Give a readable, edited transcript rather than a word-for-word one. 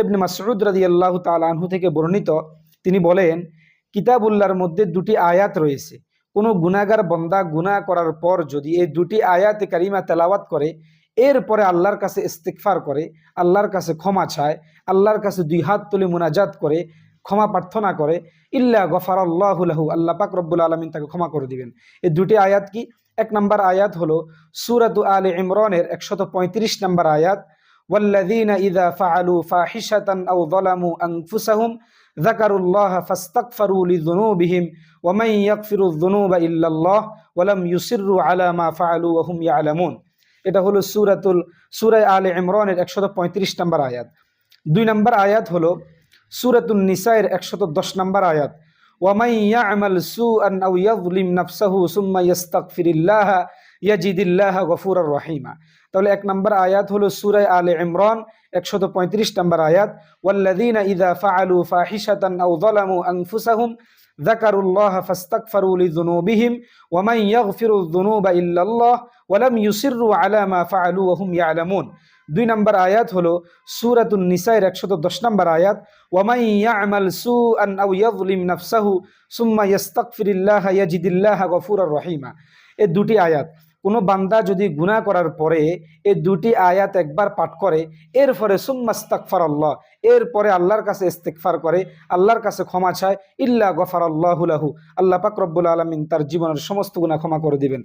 ইবনে মাসউদ রাদিয়াল্লাহু তাআলা আনহু থেকে বর্ণিত, তিনি বলেন, কিতাবুল্লাহর মধ্যে দুটি আয়াত রয়েছে। কোনো গুনাহগার বান্দা গুনাহ করার পর যদি এই দুটি আয়াতে কারিমা তেলাওয়াত করে, এরপরে আল্লাহর কাছে ইস্তিগফার করে, আল্লাহর কাছে ক্ষমা চায়, আল্লাহর কাছে দুই হাত তুলে মুনাজাত করে, ক্ষমা প্রার্থনা করে, ইল্লা গফারাল্লাহু লাহু, আল্লাহ পাক রব্বুল আলামিন তাকে ক্ষমা করে দিবেন। এই দুটি আয়াত কি? এক নম্বর আয়াত হলো সূরাতু আলে ইমরানের 135 নম্বর আয়াত, ওয়াল্লাযীনা ইযা ফাআলু ফাহিশাতান আও যালামু আনফুসাহুম যাকারুল্লাহা ফাস্তাগফারু লিযুনুবিহিম ওয়া মান ইয়াগফিরুয যুনুবা ইল্লাল্লাহ ওয়া লাম ইউসিররু আলা মা ফাআলু ওয়া হুম ইয়ালামুন। এটা হলো সূরা আলে ইমরানের 135 নম্বর আয়াত। দুই নম্বর আয়াত হলো সূরাতুন নিসায়ের 110 নম্বর আয়াত, ওয়া মান ইয়া'মাল সুআন আও ইয়াযলিম নাফসাহু সুম্মা ইস্তাগফিরিল্লাহা ইয়াজিদিল্লাহা গফুরার রহিমা। তাহলে এক নম্বর আয়াত হলো সূরা আলে ইমরান 135 নম্বর আয়াত, ওয়াল্লাযীনা ইযা ফাআলু ফাহিশাতান আও যালামু আনফুসাহুম যাকারুল্লাহা ফাস্তাগফারু লিযুনুবিহিম ওয়া মান ইয়াগফিরুয যুনুবা ইল্লাল্লাহ ওয়া লাম ইউসিররু আলা মা ফাআলু ওয়া হুম ইয়ালামুন। দুই নম্বর আয়াত হলো সূরাতুন নিসায়ের 110 নম্বর আয়াত, ওয়া মান ইয়া'মাল সুআন আও ইয়াযলিম নাফসাহু সুম্মা ইস্তাগফিরিল্লাহা ইয়াজিদিল্লাহা গফুরার রহিমা। এই দুটি আয়াত, কোনো বান্দা যদি গুনাহ করার পরে এই দুটি আয়াত একবার পাঠ করে, এরপরে সুম্মা ইস্তাগফারাল্লাহ, এরপরে আল্লাহর কাছে ইস্তিগফার করে, আল্লাহর কাছে ক্ষমা চায়, ইল্লা গফারাল্লাহু লাহু, আল্লাহ পাক রব্বুল আলামিন তার জীবনের সমস্ত গুনাহ ক্ষমা করে দিবেন।